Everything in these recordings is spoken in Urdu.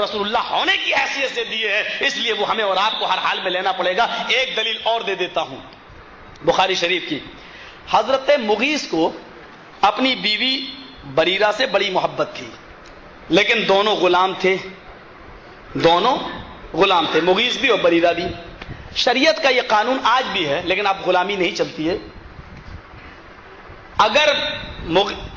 رسول اللہ ہونے کی حیثیت سے دیے ہیں، اس لیے وہ ہمیں اور آپ کو ہر حال میں لینا پڑے گا۔ ایک دلیل اور دے دیتا ہوں بخاری شریف کی۔ حضرت مغیث کو اپنی بیوی بریرہ سے بڑی محبت تھی، لیکن دونوں غلام تھے، مغیث بھی اور بریرہ بھی۔ شریعت کا یہ قانون آج بھی ہے، لیکن اب غلامی نہیں چلتی ہے۔ اگر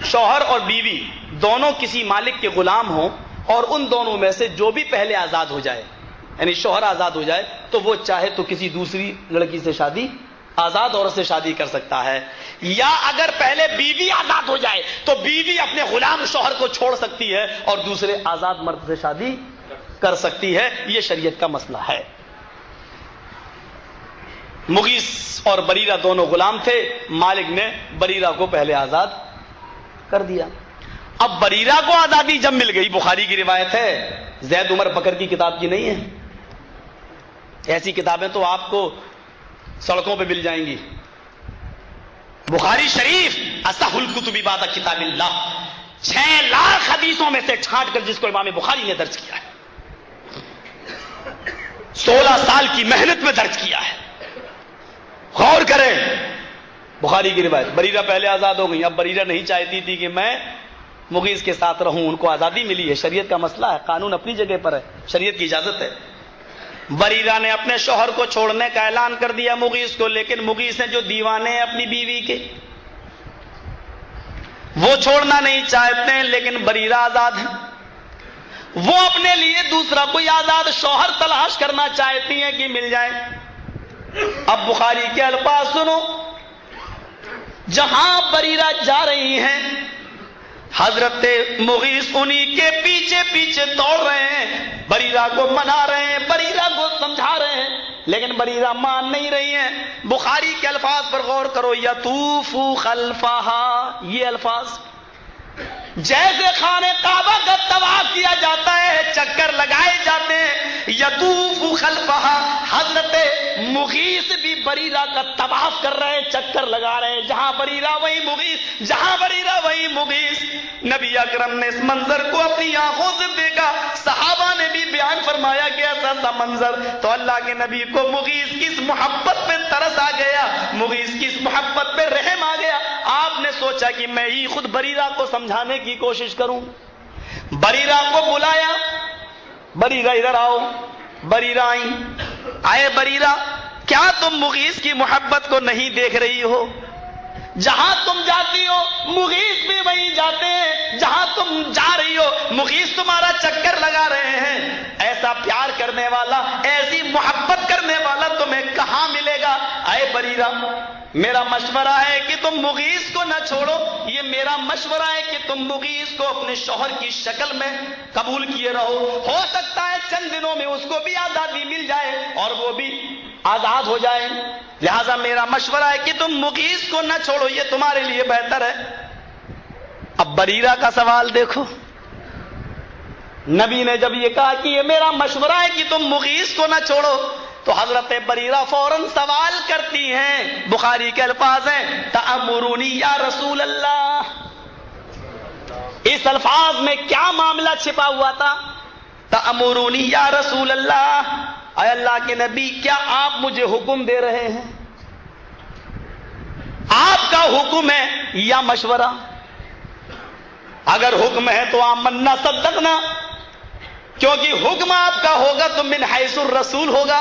شوہر اور بیوی دونوں کسی مالک کے غلام ہوں اور ان دونوں میں سے جو بھی پہلے آزاد ہو جائے، یعنی شوہر آزاد ہو جائے، تو وہ چاہے تو کسی دوسری لڑکی سے شادی، آزاد عورت سے شادی کر سکتا ہے، یا اگر پہلے بیوی آزاد ہو جائے تو بیوی اپنے غلام شوہر کو چھوڑ سکتی ہے اور دوسرے آزاد مرد سے شادی کر سکتی ہے۔ یہ شریعت کا مسئلہ ہے۔ مغیث اور بریرہ دونوں غلام تھے، مالک نے بریرہ کو پہلے آزاد کر دیا۔ اب بریرہ کو آزادی جب مل گئی، بخاری کی روایت ہے، زید عمر بکر کی کتاب کی نہیں ہے، ایسی کتابیں تو آپ کو سڑکوں پہ مل جائیں گی۔ بخاری شریف اصح الکتب بعد کتاب اللہ، 6 لاکھ حدیثوں میں سے چھانٹ کر جس کو امام بخاری نے درج کیا ہے، 16 سال کی محنت میں درج کیا ہے۔ غور کریں، بخاری کی روایت۔ بریرہ پہلے آزاد ہو گئی، اب بریرہ نہیں چاہتی تھی کہ میں مغیث کے ساتھ رہوں، ان کو آزادی ملی ہے، شریعت کا مسئلہ ہے، قانون اپنی جگہ پر ہے، شریعت کی اجازت ہے۔ بریرہ نے اپنے شوہر کو چھوڑنے کا اعلان کر دیا مغیث کو، لیکن مغیث نے جو دیوانے ہیں اپنی بیوی کے، وہ چھوڑنا نہیں چاہتے ہیں، لیکن بریرہ آزاد ہے، وہ اپنے لیے دوسرا کوئی آزاد شوہر تلاش کرنا چاہتی ہیں کہ مل جائے۔ اب بخاری کے الفاظ سنو، جہاں بریرہ جا رہی ہیں، حضرت مغیث انہی کے پیچھے پیچھے دوڑ رہے ہیں، بریرہ کو منا رہے ہیں، بریرہ کو سمجھا رہے ہیں، لیکن بریرہ مان نہیں رہی ہیں۔ بخاری کے الفاظ پر غور کرو، یطوف خلفہا، یہ الفاظ جیسے خانہ کعبہ کا طواف کیا جاتا ہے، چکر لگائے جاتے ہیں، یطوف خلفہا، حضرت مغیث بھی بریرہ کا طواف کر رہے ہیں، چکر لگا رہے ہیں، جہاں بریرہ وہی مغیث، جہاں بریرہ وہی مغیث۔ نبی اکرم نے اس منظر کو اپنی آنکھوں سے دیکھا، صحابہ نے بھی بیان فرمایا کہ ایسا سا منظر، تو اللہ کے نبی کو مغیث کی اس محبت پہ ترس آ گیا، مغیث کی اس محبت پہ رحم آ گیا۔ آپ نے سوچا کہ میں ہی خود بریرہ کو سمجھانے کی کوشش کروں، بریرہ کو بلایا، بریرہ ادھر آؤ، بریرہ آئی، آئے بریرہ، کیا تم مغیث کی محبت کو نہیں دیکھ رہی ہو؟ جہاں تم جاتی ہو مغیث بھی وہیں جاتے ہیں، جہاں تم جا رہی ہو مغیث تمہارا چکر لگا رہے ہیں۔ ایسا پیار کرنے والا، ایسی محبت کرنے والا تمہیں کہاں ملے گا؟ اے بریرہ، میرا مشورہ ہے کہ تم مغیث کو نہ چھوڑو، یہ میرا مشورہ ہے کہ تم مغیث کو اپنے شوہر کی شکل میں قبول کیے رہو، ہو سکتا ہے چند دنوں میں اس کو بھی آزادی مل جائے اور وہ بھی آزاد ہو جائے، لہذا میرا مشورہ ہے کہ تم مغیث کو نہ چھوڑو، یہ تمہارے لیے بہتر ہے۔ اب بریرہ کا سوال دیکھو، نبی نے جب یہ کہا کہ یہ میرا مشورہ ہے کہ تم مغیث کو نہ چھوڑو، تو حضرت بریرہ فوراً سوال کرتی ہیں، بخاری کے الفاظ ہیں، تأمرونی یا رسول اللہ۔ اس الفاظ میں کیا معاملہ چھپا ہوا تھا؟ تأمرونی یا رسول اللہ، اے اللہ کے نبی، کیا آپ مجھے حکم دے رہے ہیں؟ آپ کا حکم ہے یا مشورہ؟ اگر حکم ہے تو آمنا صدقنا، کیونکہ حکم آپ کا ہوگا تو من حیث الرسول ہوگا،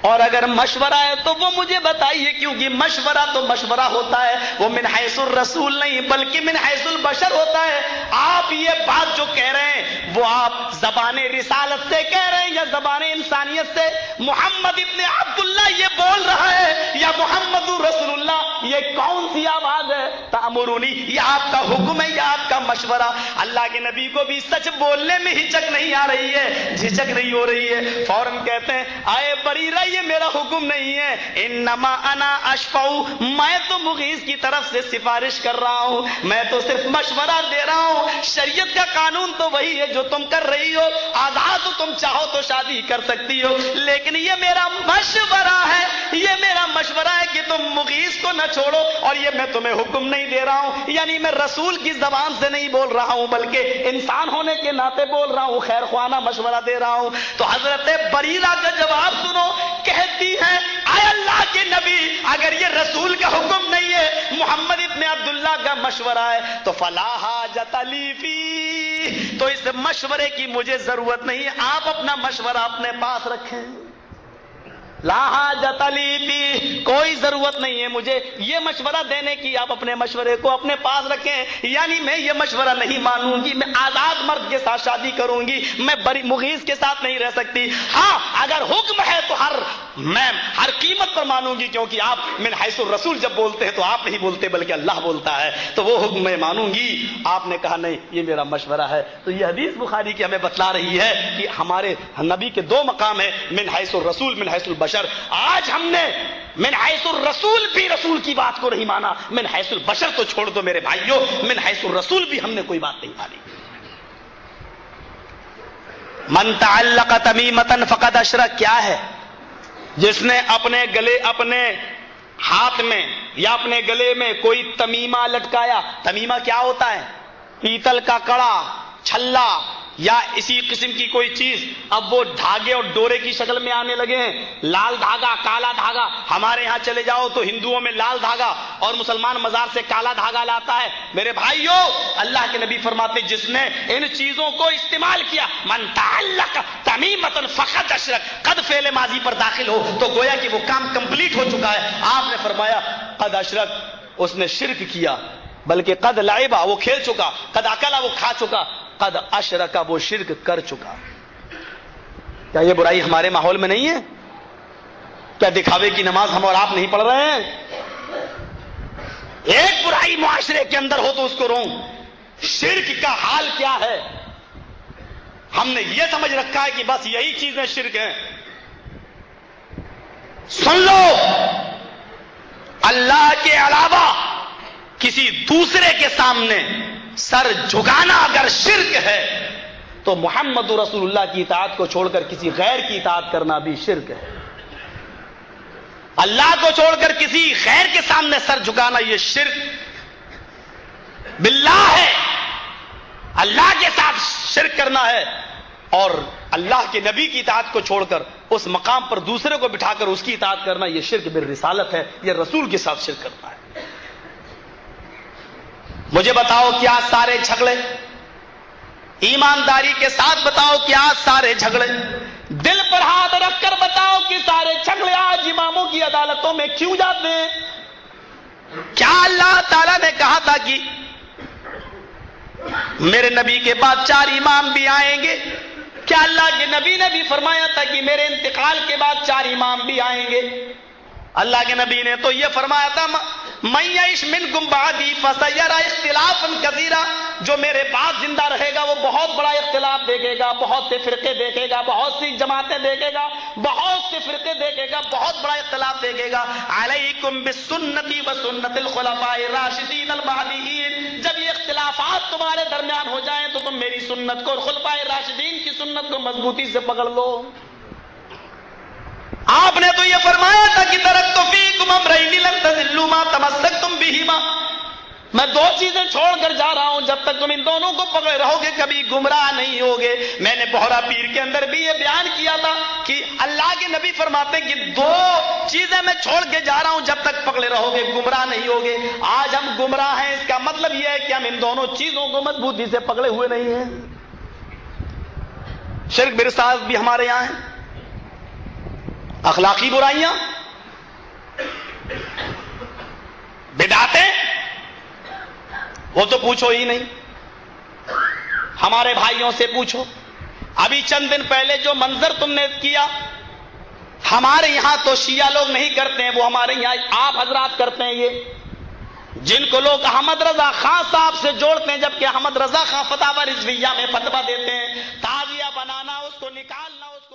اور اگر مشورہ ہے تو وہ مجھے بتائیے، کیونکہ مشورہ تو مشورہ ہوتا ہے، وہ من حیث الرسول نہیں بلکہ من حیث البشر ہوتا ہے۔ آپ یہ بات جو کہہ رہے ہیں وہ آپ زبان رسالت سے کہہ رہے ہیں یا زبان انسانیت سے؟ محمد ابن عبداللہ یہ بول رہا ہے یا محمد رسول اللہ؟ یہ کون سی آواز ہے؟ تأمرونی، یہ آپ کا حکم ہے یا آپ کا مشورہ؟ اللہ کے نبی کو بھی سچ بولنے میں ہچک نہیں آ رہی ہے، جھجک نہیں ہو رہی ہے، فوراً کہتے ہیں، آئے بریرہ یہ میرا حکم نہیں ہے، انما انا اشفع، میں تو مغیث کی طرف سے سفارش کر رہا ہوں، میں تو صرف مشورہ دے رہا ہوں، شریعت کا قانون تو وہی ہے جو تم کر رہی ہو، آزاد تم چاہو تو شادی کر سکتی ہو، لیکن یہ میرا مشورہ ہے، یہ میرا مشورہ ہے کہ تم مغیث کو نہ چھوڑو، اور یہ میں تمہیں حکم نہیں دے رہا ہوں، یعنی میں رسول کی زبان سے نہیں بول رہا ہوں بلکہ انسان ہونے کے ناطے بول رہا ہوں، خیر خواہانہ مشورہ دے رہا ہوں۔ تو حضرت بریرہ کا جواب سنو، کہتی ہے اے اللہ کے نبی، اگر یہ رسول کا حکم نہیں ہے، محمد ابن عبداللہ کا مشورہ ہے، تو فلا حاجت لی فی، تو اس مشورے کی مجھے ضرورت نہیں ہے، آپ اپنا مشورہ اپنے پاس رکھیں۔ لا حاجت لی فی، کوئی ضرورت نہیں ہے مجھے یہ مشورہ دینے کی، آپ اپنے مشورے کو اپنے پاس رکھیں، یعنی میں یہ مشورہ نہیں مانوں گی، میں آزاد مرد کے ساتھ شادی کروں گی، میں مغیث کے ساتھ نہیں رہ سکتی۔ ہاں اگر حکم ہے تو میں ہر قیمت پر مانوں گی، کیونکہ آپ من حیث الرسول جب بولتے ہیں تو آپ نہیں بولتے بلکہ اللہ بولتا ہے، تو وہ حکم میں مانوں گی۔ آپ نے کہا نہیں یہ میرا مشورہ ہے۔ تو یہ حدیث بخاری کی ہمیں بتلا رہی ہے کہ ہمارے نبی کے دو مقام ہیں، من حیث الرسول، من حیث البشر۔ آج ہم نے من حیث الرسول بھی رسول کی بات کو نہیں مانا، من حیث البشر تو چھوڑ دو میرے بھائیوں، من حیث الرسول بھی ہم نے کوئی بات نہیں مانی۔ من تعلق تمیمۃ فقد اشرک، کیا ہے؟ جس نے اپنے گلے، اپنے ہاتھ میں یا اپنے گلے میں کوئی تمیمہ لٹکایا۔ تمیمہ کیا ہوتا ہے؟ پیتل کا کڑا، چھلا یا اسی قسم کی کوئی چیز، اب وہ دھاگے اور ڈورے کی شکل میں آنے لگے ہیں، لال دھاگا، کالا دھاگا۔ ہمارے ہاں چلے جاؤ تو ہندوؤں میں لال دھاگا اور مسلمان مزار سے کالا دھاگا لاتا ہے۔ میرے بھائیوں، اللہ کے نبی فرماتے جس نے ان چیزوں کو استعمال کیا، من تعلق تمیمۃ فقد اشرک، قد فعل ماضی پر داخل ہو تو گویا کہ وہ کام کمپلیٹ ہو چکا ہے۔ آپ نے فرمایا قد اشرک، اس نے شرک کیا، بلکہ قد لعبا، وہ کھیل چکا، قد اکلا، وہ کھا چکا، قد اشرک، وہ شرک کر چکا۔ کیا یہ برائی ہمارے ماحول میں نہیں ہے؟ کیا دکھاوے کی نماز ہم اور آپ نہیں پڑھ رہے ہیں؟ ایک برائی معاشرے کے اندر ہو تو اس کو رو۔ شرک کا حال کیا ہے؟ ہم نے یہ سمجھ رکھا ہے کہ بس یہی چیزیں شرک ہیں۔ سن لو، اللہ کے علاوہ کسی دوسرے کے سامنے سر جھکانا اگر شرک ہے تو محمد رسول اللہ کی اطاعت کو چھوڑ کر کسی غیر کی اطاعت کرنا بھی شرک ہے۔ اللہ کو چھوڑ کر کسی غیر کے سامنے سر جھکانا یہ شرک باللہ ہے، اللہ کے ساتھ شرک کرنا ہے، اور اللہ کے نبی کی اطاعت کو چھوڑ کر اس مقام پر دوسرے کو بٹھا کر اس کی اطاعت کرنا یہ شرک بالرسالت ہے، یہ رسول کے ساتھ شرک کرنا ہے۔ مجھے بتاؤ کیا سارے جھگڑے، ایمانداری کے ساتھ بتاؤ کیا سارے جھگڑے، دل پر ہاتھ رکھ کر بتاؤ کہ سارے جھگڑے آج اماموں کی عدالتوں میں کیوں جاتے ہیں؟ کیا اللہ تعالیٰ نے کہا تھا کہ میرے نبی کے بعد 4 امام بھی آئیں گے؟ کیا اللہ کے نبی نے بھی فرمایا تھا کہ میرے انتقال کے بعد 4 امام بھی آئیں گے؟ اللہ کے نبی نے تو یہ فرمایا تھا من یعش منکم بعدی فسیری اختلافا کثیرا، جو میرے بعد زندہ رہے گا وہ بہت بڑا اختلاف دیکھے گا، بہت سے فرقے دیکھے گا، بہت سی جماعتیں دیکھے گا، بہت سے فرقے دیکھے گا، بہت بڑا اختلاف دیکھے گا۔ علیکم بسنتی وسنت الخلفاء الراشدین المہدیین، جب یہ اختلافات تمہارے درمیان ہو جائیں تو تم میری سنت کو اور خلفاء راشدین کی سنت کو مضبوطی سے پکڑ لو۔ آپ نے تو یہ فرمایا تھا کہ ترکت فیکم امرین لن تضلوا ما تمسکتم بہما، میں 2 چیزیں چھوڑ کر جا رہا ہوں، جب تک تم ان دونوں کو پکڑے رہو گے کبھی گمراہ نہیں ہوگے۔ میں نے بہرا پیر کے اندر بھی یہ بیان کیا تھا کہ اللہ کے نبی فرماتے ہیں کہ 2 چیزیں میں چھوڑ کے جا رہا ہوں، جب تک پکڑے رہو گے گمراہ نہیں ہوگے۔ آج ہم گمراہ ہیں، اس کا مطلب یہ ہے کہ ہم ان دونوں چیزوں کو مضبوطی سے پکڑے ہوئے نہیں ہیں۔ شرک برسالت بھی ہمارے یہاں ہے، اخلاقی برائیاں، بدعتیں، وہ تو پوچھو ہی نہیں۔ ہمارے بھائیوں سے پوچھو، ابھی چند دن پہلے جو منظر تم نے کیا، ہمارے یہاں تو شیعہ لوگ نہیں کرتے ہیں، وہ ہمارے یہاں آپ حضرات کرتے ہیں۔ یہ جن کو لوگ احمد رضا خان صاحب سے جوڑتے ہیں، جبکہ احمد رضا خان فتاوی رضویہ میں فتویٰ دیتے ہیں تعزیہ بنانا، اس کو نکالنا، اس کو